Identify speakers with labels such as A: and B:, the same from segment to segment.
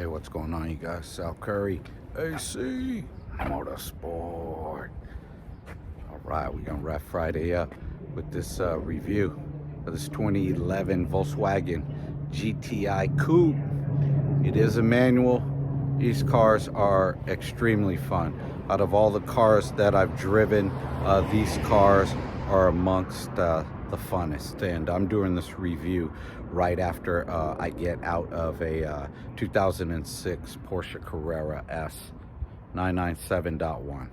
A: Hey, what's going on, you guys? Sal Curry, AC Motorsport. All right, we're gonna wrap Friday up with this review of this 2011 Volkswagen GTI Coupe. It is a manual. These cars are extremely fun. Out of all the cars that I've driven, these cars are amongst the funnest. And I'm doing this review right after I get out of a 2006 Porsche Carrera S 997.1.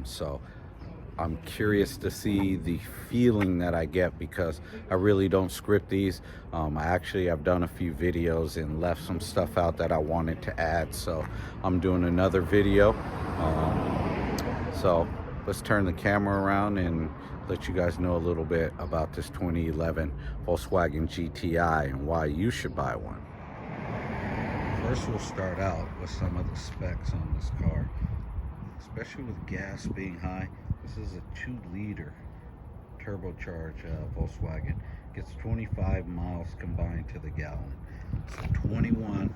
A: So I'm curious to see the feeling that I get, because I really don't script these. I've done a few videos and left some stuff out that I wanted to add, so I'm doing another video. So let's turn the camera around and let you guys know a little bit about this 2011 Volkswagen GTI and why you should buy one. First, we'll start out with some of the specs on this car, especially with gas being high. This is a 2-liter turbocharged Volkswagen. Gets 25 miles combined to the gallon. So 21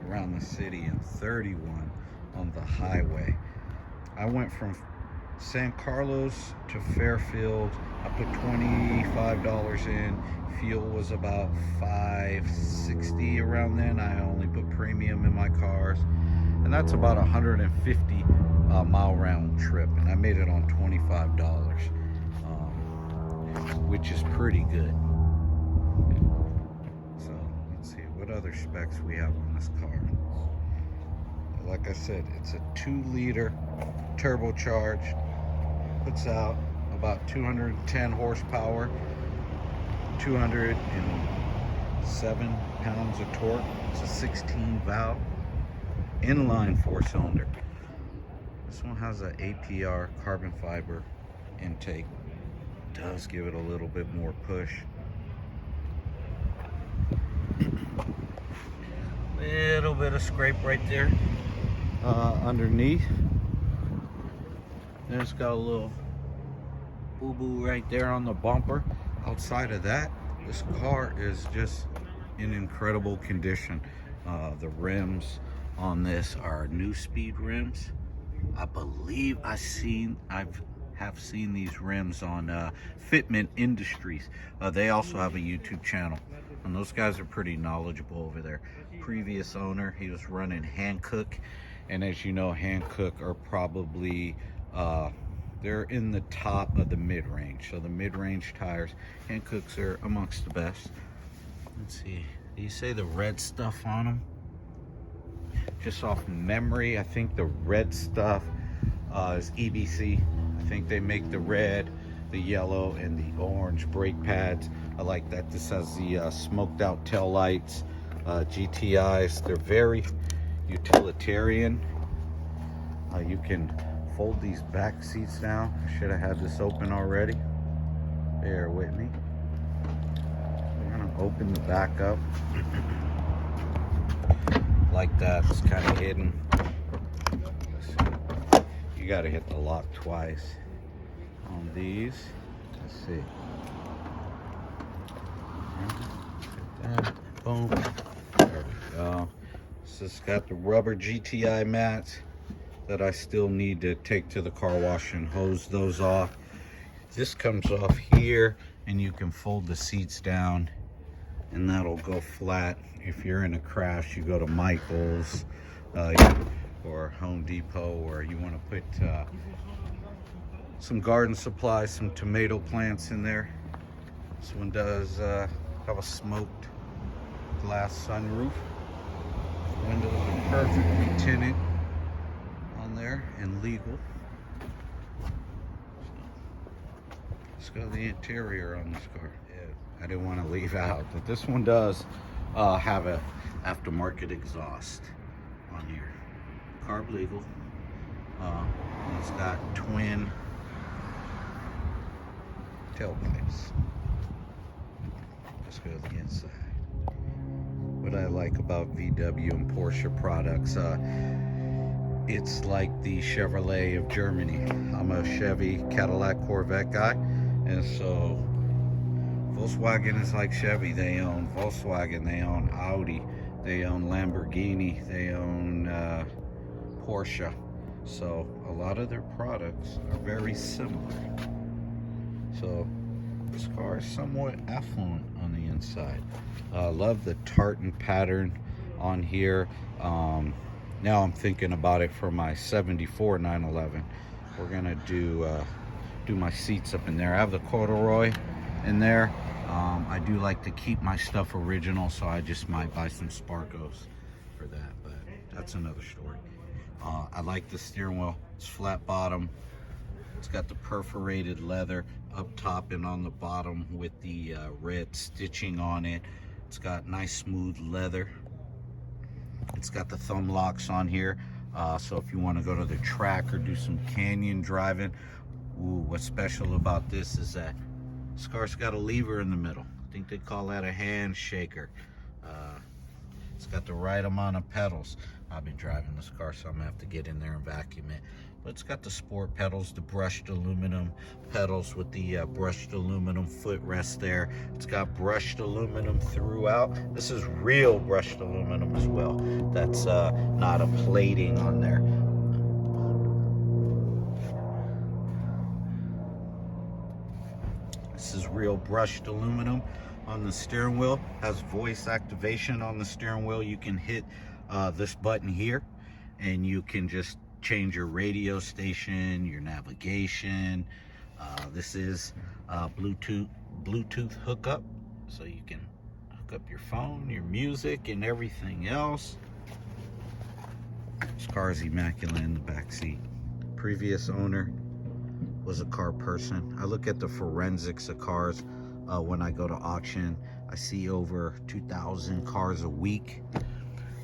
A: around the city and 31 on the highway. I went from San Carlos to Fairfield. I put $25 in. Fuel was about $5.60 around then. I only put premium in my cars, and that's about 150 mile round trip, and I made it on $25, which is pretty good. So let's see what other specs we have on this car. Like I said, it's a 2-liter turbocharged, puts out about 210 horsepower, 207 pounds of torque. It's a 16 valve inline 4-cylinder. This one has an APR carbon fiber intake. Does give it a little bit more push. Little bit of scrape right there underneath. Then it's got a little boo-boo right there on the bumper. Outside of that, this car is just in incredible condition. The rims on this are new speed rims. I believe I've seen these rims on Fitment Industries. They also have a YouTube channel, and those guys are pretty knowledgeable over there. Previous owner, he was running Hankook, and as you know, Hankook are probably they're in the top of the mid-range. So the mid-range tires, Hankooks are amongst the best. Let's see, do you say the red stuff on them? Just off memory, I think the red stuff is EBC. I think they make the red, the yellow, and the orange brake pads. I like that. This has the smoked out tail lights. GTIs, they're very utilitarian. You can fold these back seats down. I should have had this open already. Bear with me. We're gonna open the back up. Like that, it's kind of hidden. You got to hit the lock twice on these. Let's see. That. Boom. There we go. So it's got the rubber GTI mats that I still need to take to the car wash and hose those off. This comes off here, and you can fold the seats down, and that'll go flat. If you're in a crash, you go to Michael's or Home Depot, or you want to put some garden supplies, some tomato plants in there. This one does have a smoked glass sunroof. Windows are perfectly tinted on there and legal. Let's go to the interior on this car. Yeah, I didn't want to leave out, but this one does have a aftermarket exhaust on here. Carb legal. It's got twin tailpipes. Let's go to the inside. What I like about VW and Porsche products, it's like the Chevrolet of Germany. I'm a Chevy Cadillac Corvette guy, and so Volkswagen is like Chevy. They own Volkswagen, they own Audi, they own Lamborghini, they own Porsche. So a lot of their products are very similar. So this car is somewhat affluent on the inside. Love the tartan pattern on here. Now I'm thinking about it for my 74 911. We're gonna do my seats up in there. I have the corduroy in there. I do like to keep my stuff original, so I just might buy some Sparkos for that, but that's another story. I like the steering wheel. It's flat bottom. It's got the perforated leather up top and on the bottom with the red stitching on it. It's got nice smooth leather. It's got the thumb locks on here. So if you want to go to the track or do some canyon driving, what's special about this is that this car's got a lever in the middle. I think they call that a hand shaker. It's got the right amount of pedals. I've been driving this car, so I'm gonna have to get in there and vacuum it. But it's got the sport pedals, the brushed aluminum pedals with the brushed aluminum footrest there. It's got brushed aluminum throughout. This is real brushed aluminum as well. That's not a plating on there. This is real brushed aluminum on the steering wheel. Has voice activation on the steering wheel. You can hit this button here and you can just change your radio station, your navigation. This is Bluetooth hookup, so you can hook up your phone, your music, and everything else. This car is immaculate in the back seat. Previous owner was a car person. I look at the forensics of cars when I go to auction. I see over 2,000 cars a week.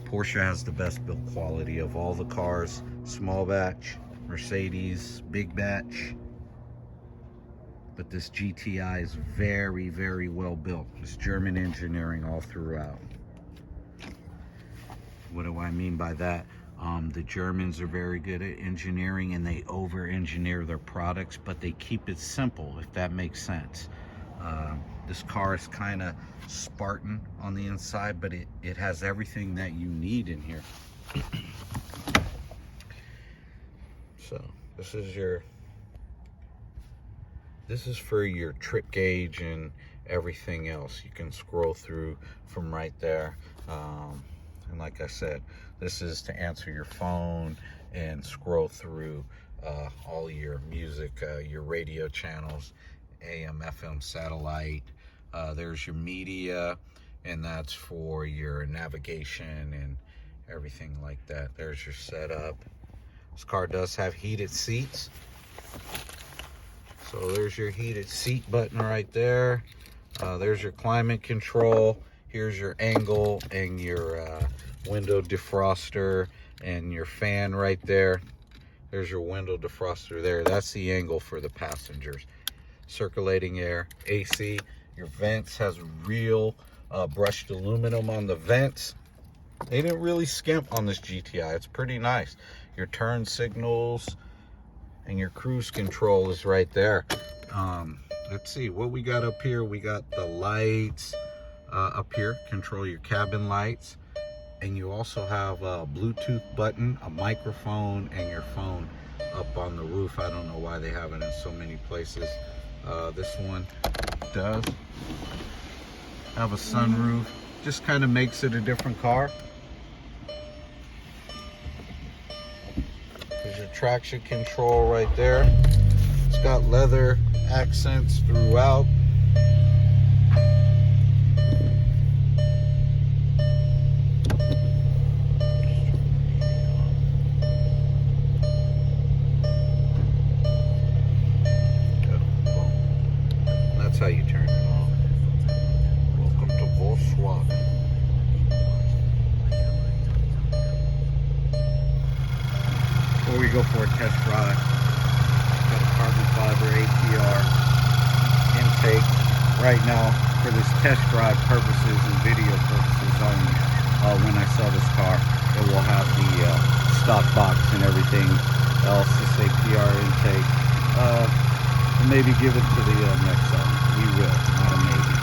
A: Porsche has the best build quality of all the cars. Small batch, Mercedes, big batch. But this GTI is very, very well built. It's German engineering all throughout. What do I mean by that? The Germans are very good at engineering and they over-engineer their products, but they keep it simple, if that makes sense. This car is kind of Spartan on the inside, but it has everything that you need in here. So this is for your trip gauge and everything else. You can scroll through from right there. And like I said, this is to answer your phone and scroll through all your music, your radio channels, AM, FM, satellite. There's your media, and that's for your navigation and everything like that. There's your setup. This car does have heated seats. So there's your heated seat button right there. There's your climate control. Here's your angle and your window defroster and your fan right there. There's your window defroster there. That's the angle for the passengers. Circulating air, AC. Your vents has real brushed aluminum on the vents. They didn't really skimp on this GTI. It's pretty nice. Your turn signals and your cruise control is right there. Let's see what we got up here. We got the lights up here, control your cabin lights. And you also have a Bluetooth button, a microphone, and your phone up on the roof. I don't know why they have it in so many places. This one does have a sunroof. Just kind of makes it a different car. There's your traction control right there. It's got leather accents throughout. That's how you turn it on. Welcome to Volkswagen. Before we go for a test drive, got a carbon fiber APR intake right now for this test drive purposes and video purposes only. When I sell this car, it will have the stock box and everything else, this APR intake. We'll maybe give it to the next owner. We will, not a maybe.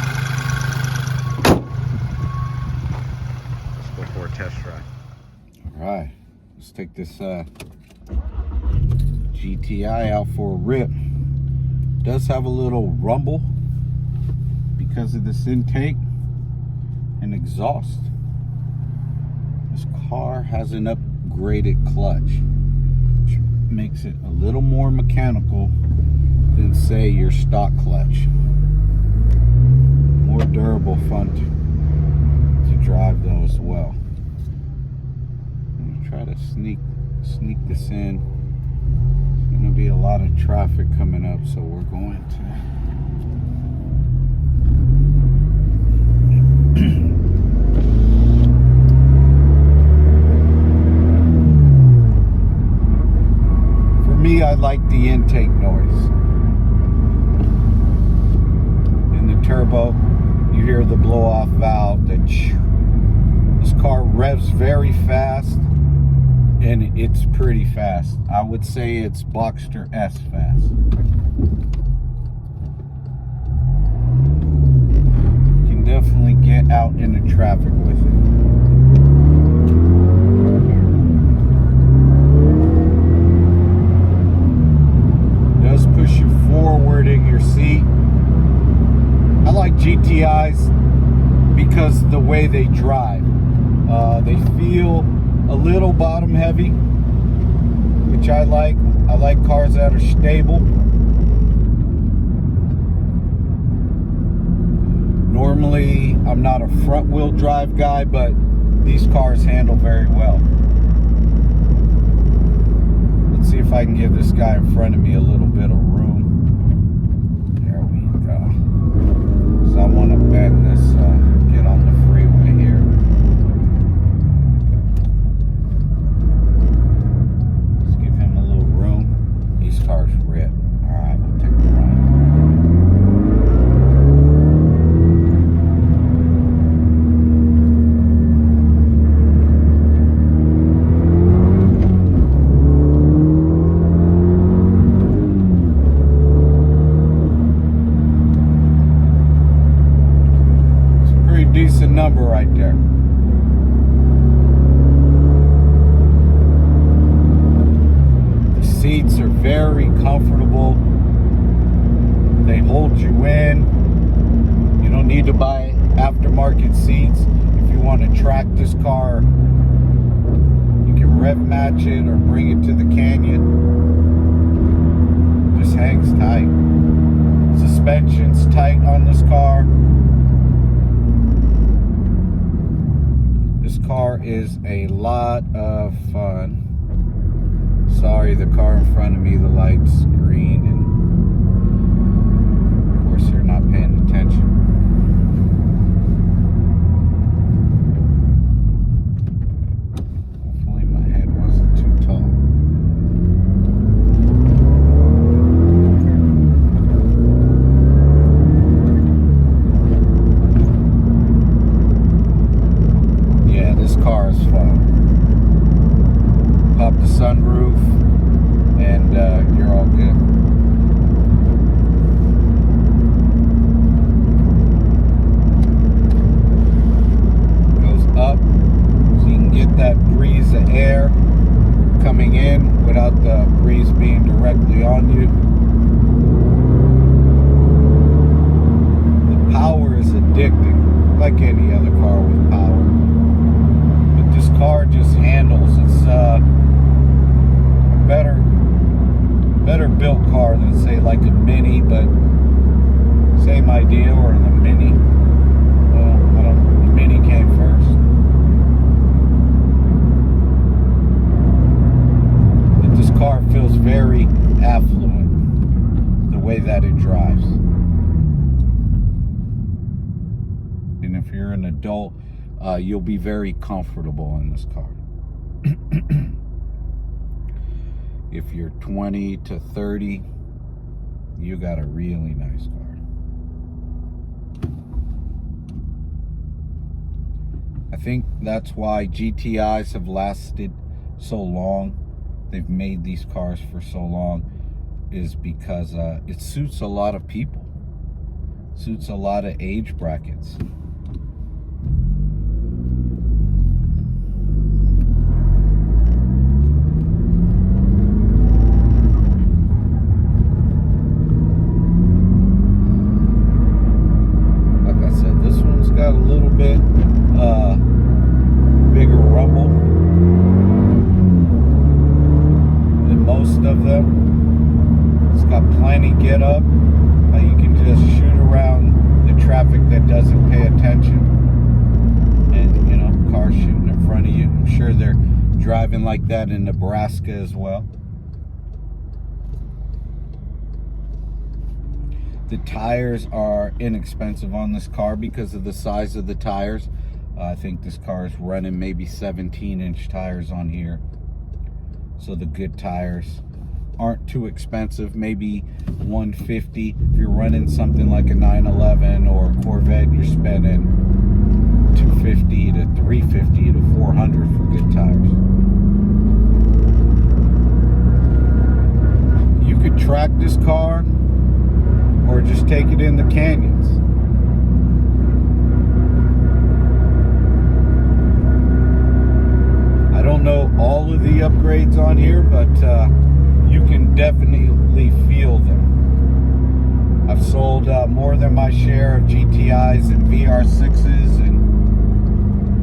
A: Let's go Let's take this GTI out for a rip. It does have a little rumble because of this intake and exhaust. This car has an upgraded clutch, which makes it a little more mechanical than, say, your stock clutch. More durable, fun to drive though as well. I'm gonna try to sneak this in. There's gonna be a lot of traffic coming up, so we're going to I like the intake noise. In the turbo, you hear the blow-off valve. This car revs very fast, and it's pretty fast. I would say it's Boxster S fast. You can definitely get out into traffic with it. Push you forward in your seat. I like GTIs because the way they drive. They feel a little bottom heavy, which I like. I like cars that are stable. Normally, I'm not a front wheel drive guy, but these cars handle very well. Let's see if I can give this guy in front of me a little bit of room. There we go. So I want to bend this, get on the freeway here. Let's give him a little room. These cars rip. Alright, we'll take a ride. Decent number right there. The seats are very comfortable. They hold you in. You don't need to buy aftermarket seats. If you want to track this car, you can rev match it or bring it to the canyon. It just hangs tight. Suspension's tight on this car. This car is a lot of fun. Sorry, the car in front of me, the light's green, and of course you're not paying attention. Hopefully my head wasn't too tall. This car is fun. Pop the sunroof and you're all good. Goes up so you can get that breeze of air coming in without the breeze being directly on you. The power is addicting, like any other car with power. This car just handles. It's a better built car than, say, like a Mini, but same idea, or the Mini. Well, I don't know. The Mini came first. But this car feels very affluent, the way that it drives. And if you're an adult, you'll be very comfortable in this car. If you're 20 to 30, you got a really nice car. I think that's why GTIs have lasted so long. They've made these cars for so long, is because it suits a lot of people. Suits a lot of age brackets. bit bigger rumble than most of them. It's got plenty get up. You can just shoot around the traffic that doesn't pay attention. And, you know, cars shooting in front of you. I'm sure they're driving like that in Nebraska as well. The tires are inexpensive on this car because of the size of the tires. I think this car is running maybe 17-inch tires on here. So the good tires aren't too expensive, maybe $150. If you're running something like a 911 or a Corvette, you're spending $250 to $350 to $400 for good tires. You could track this car or just take it in the canyons. I don't know all of the upgrades on here, but you can definitely feel them. I've sold more than my share of GTIs and VR6s and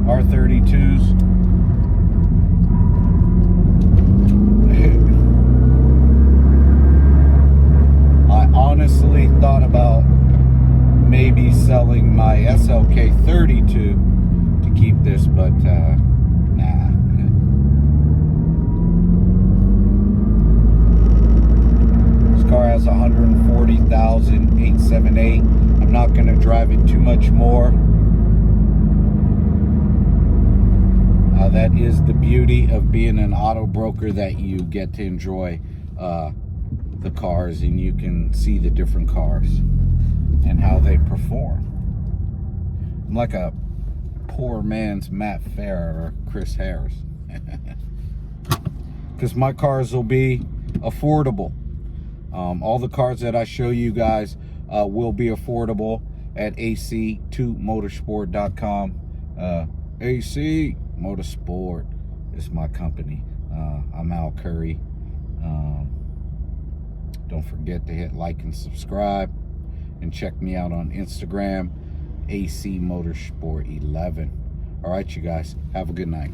A: R32s. I honestly thought about maybe selling my SLK32 to keep this, but nah. Car has 140,878. I'm not going to drive it too much more. That is the beauty of being an auto broker, that you get to enjoy the cars and you can see the different cars and how they perform. I'm like a poor man's Matt Farah or Chris Harris. Because my cars will be affordable. All the cars that I show you guys will be affordable at ac2motorsport.com. AC Motorsport is my company. I'm Al Curry. Don't forget to hit like and subscribe, and check me out on Instagram, AC Motorsport 11. All right, you guys, have a good night.